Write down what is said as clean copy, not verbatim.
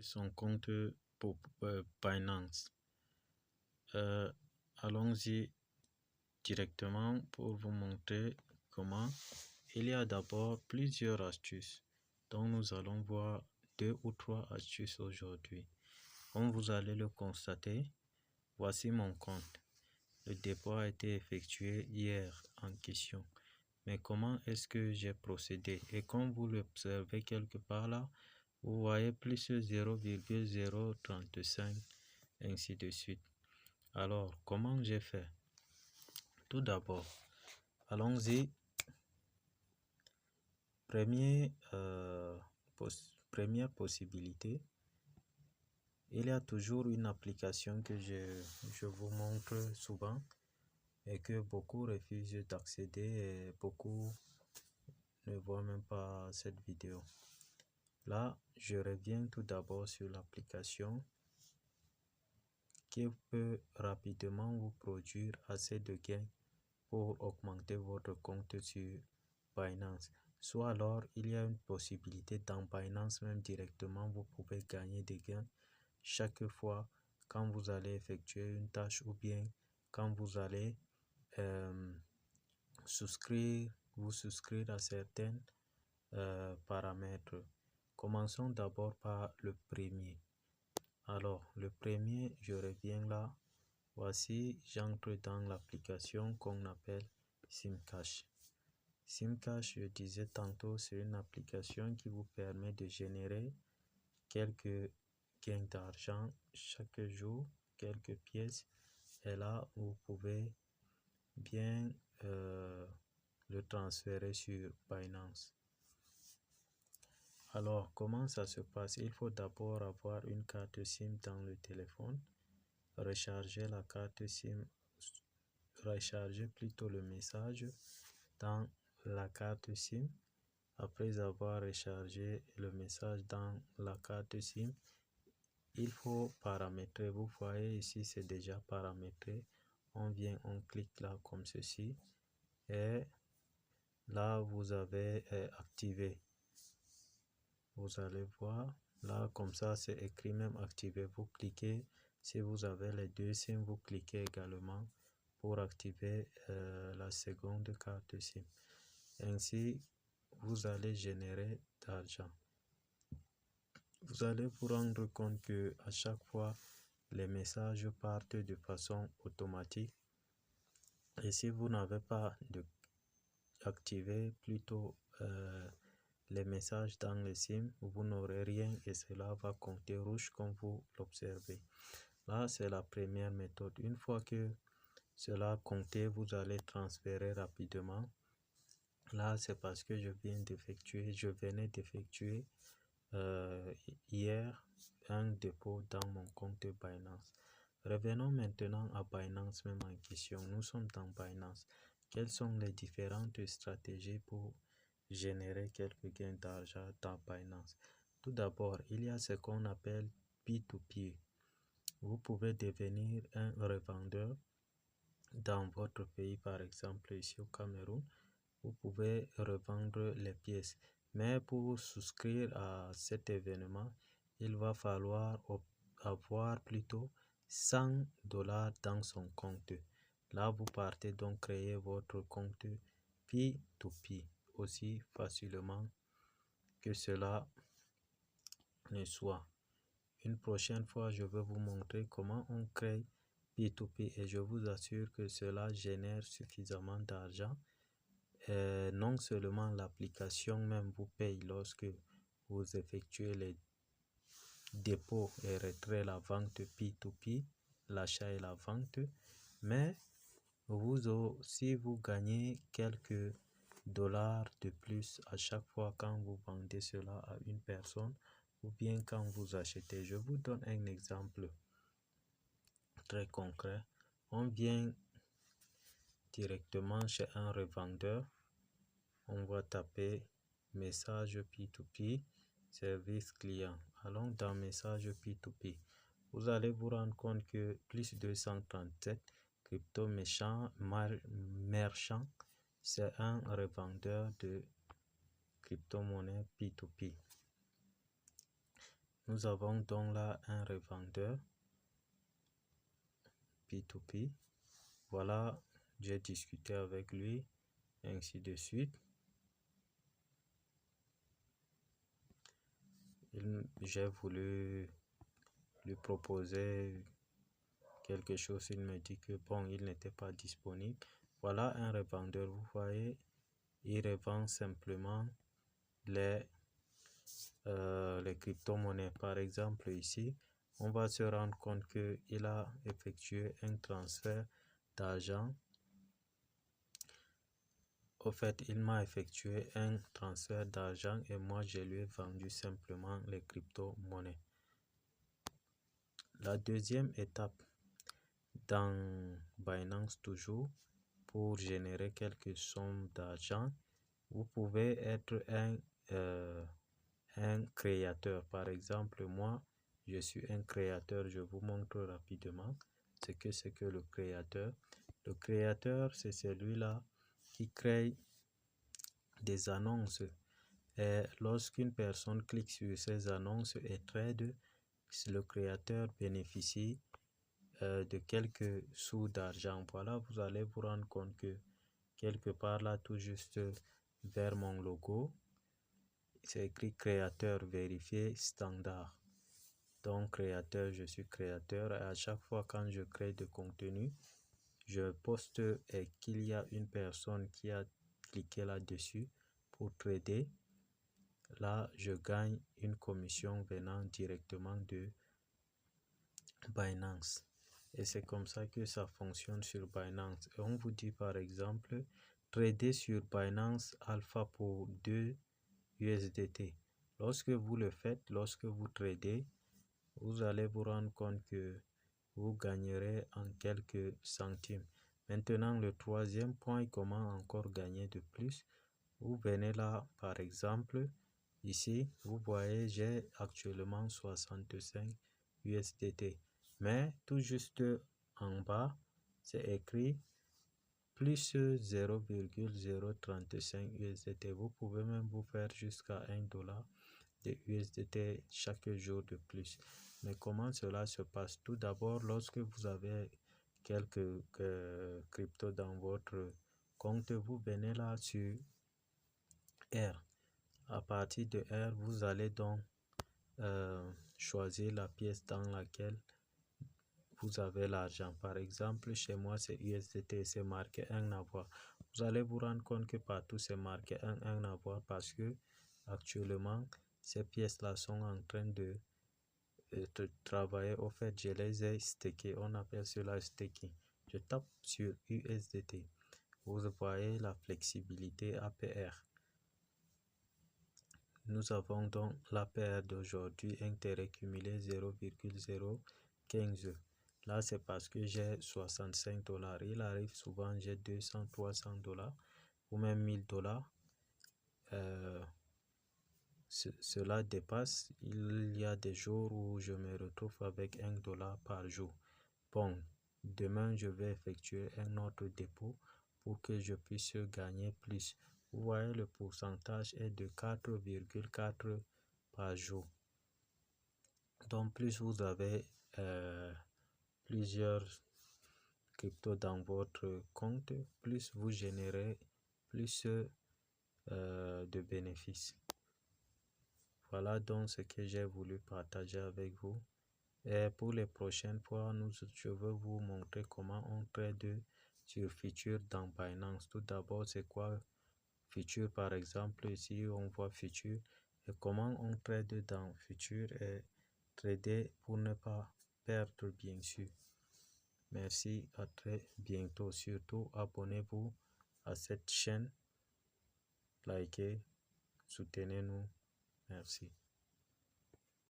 son compte pour Binance. Allons-y directement pour vous montrer comment. Il y a d'abord plusieurs astuces, donc nous allons voir 2 ou 3 astuces aujourd'hui. Comme vous allez le constater, voici mon compte. Le dépôt a été effectué hier en question. Mais comment est-ce que j'ai procédé? Et comme vous l'observez quelque part là, vous voyez plus 0,035, ainsi de suite. Alors, comment j'ai fait? Tout d'abord, allons-y. Première possibilité, il y a toujours une application que je vous montre souvent et que beaucoup refusent d'accéder et beaucoup ne voient même pas cette vidéo. Là, je reviens tout d'abord sur l'application qui peut rapidement vous produire assez de gains pour augmenter votre compte sur Binance. Soit alors, il y a une possibilité dans Binance même directement, vous pouvez gagner des gains chaque fois quand vous allez effectuer une tâche ou bien quand vous allez vous souscrire à certains paramètres. Commençons d'abord par le premier. Alors, le premier, je reviens là. Voici, j'entre dans l'application qu'on appelle Simcash. Simcash, je disais tantôt, c'est une application qui vous permet de générer quelques gains d'argent chaque jour, quelques pièces. Et là, vous pouvez bien le transférer sur Binance. Alors, comment ça se passe? Il faut d'abord avoir une carte SIM dans le téléphone, recharger la carte SIM, recharger plutôt le message dans la carte SIM. Après avoir rechargé le message dans la carte SIM, il faut paramétrer. Vous voyez ici, c'est déjà paramétré. On vient, on clique là comme ceci et là vous avez activé. Vous allez voir là comme ça, c'est écrit même activé. Vous cliquez, si vous avez les deux SIM, vous cliquez également pour activer la seconde carte SIM. Ainsi, vous allez générer d'argent. Vous allez vous rendre compte que à chaque fois, les messages partent de façon automatique. Et si vous n'avez pas activé plutôt les messages dans les SIM, vous n'aurez rien et cela va compter rouge comme vous l'observez. Là, c'est la première méthode. Une fois que cela a compté, vous allez transférer rapidement. Là, c'est parce que je venais d'effectuer hier un dépôt dans mon compte Binance. Revenons maintenant à Binance même en question. Nous sommes dans Binance. Quelles sont les différentes stratégies pour générer quelques gains d'argent dans Binance? Tout d'abord, il y a ce qu'on appelle P2P. Vous pouvez devenir un revendeur dans votre pays, par exemple ici au Cameroun. Vous pouvez revendre les pièces. Mais pour souscrire à cet événement, il va falloir avoir plutôt 100 $ dans son compte. Là, vous partez donc créer votre compte P2P aussi facilement que cela ne soit. Une prochaine fois, je vais vous montrer comment on crée P2P et je vous assure que cela génère suffisamment d'argent. Non seulement l'application même vous paye lorsque vous effectuez les dépôts et retraits, la vente P2P, l'achat et la vente, mais vous aussi vous gagnez quelques dollars de plus à chaque fois quand vous vendez cela à une personne ou bien quand vous achetez. Je vous donne un exemple très concret. On vient directement chez un revendeur. On va taper message P2P, service client. Allons dans message P2P. Vous allez vous rendre compte que plus 237 crypto merchant, c'est un revendeur de crypto-monnaie P2P. Nous avons donc là un revendeur P2P. Voilà, j'ai discuté avec lui, ainsi de suite. J'ai voulu lui proposer quelque chose. Il me dit que bon, il n'était pas disponible. Voilà un revendeur, vous voyez, il revend simplement les crypto-monnaies. Par exemple, ici, on va se rendre compte qu'il a effectué un transfert d'argent. Au fait, il m'a effectué un transfert d'argent et moi, je lui ai vendu simplement les crypto-monnaies. La deuxième étape dans Binance toujours, pour générer quelques sommes d'argent, vous pouvez être un créateur. Par exemple, moi, je suis un créateur. Je vous montre rapidement ce que c'est que le créateur. Le créateur, c'est celui-là qui crée des annonces. Et lorsqu'une personne clique sur ces annonces et trade, le créateur bénéficie de quelques sous d'argent. Voilà, vous allez vous rendre compte que quelque part là, tout juste vers mon logo, c'est écrit créateur vérifié standard. Donc créateur, je suis créateur et à chaque fois quand je crée de contenu, je poste et qu'il y a une personne qui a cliqué là-dessus pour trader. Là, je gagne une commission venant directement de Binance. Et c'est comme ça que ça fonctionne sur Binance. Et on vous dit par exemple, trader sur Binance Alpha pour 2 USDT. Lorsque vous le faites, lorsque vous tradez, vous allez vous rendre compte que vous gagnerez en quelques centimes. Maintenant, le troisième point, comment encore gagner de plus? Vous venez là, par exemple, ici, vous voyez, j'ai actuellement 65 USDT. Mais tout juste en bas, c'est écrit plus 0,035 USDT. Vous pouvez même vous faire jusqu'à $1 de USDT chaque jour de plus. Mais comment cela se passe? Tout d'abord, lorsque vous avez quelques cryptos dans votre compte, vous venez là sur R. À partir de R, vous allez donc choisir la pièce dans laquelle vous avez l'argent. Par exemple, chez moi, c'est USDT, c'est marqué 1 avoir. Vous allez vous rendre compte que partout, c'est marqué 1 avoir parce que actuellement, ces pièces-là sont en train de travailler. Au fait, je les ai stakées. On appelle cela staking. Je tape sur USDT. Vous voyez la flexibilité APR. Nous avons donc l'APR d'aujourd'hui, intérêt cumulé 0,015. Là, c'est parce que j'ai 65 $. Il arrive souvent, j'ai 200, 300 $ ou même 1000 $. Cela dépasse. Il y a des jours où je me retrouve avec $1 par jour. Bon, demain, je vais effectuer un autre dépôt pour que je puisse gagner plus. Vous voyez, le pourcentage est de 4,4 par jour. Donc, plus vous avez plusieurs cryptos dans votre compte, plus vous générez plus de bénéfices. Voilà donc ce que j'ai voulu partager avec vous. Et pour les prochaines fois, je veux vous montrer comment on trade sur Future dans Binance. Tout d'abord, c'est quoi Future? Par exemple, ici, on voit Future. Et comment on trade dans Future et trader pour ne pas perdre, bien sûr. Merci, à très bientôt. Surtout, abonnez-vous à cette chaîne. Likez, soutenez-nous. Merci.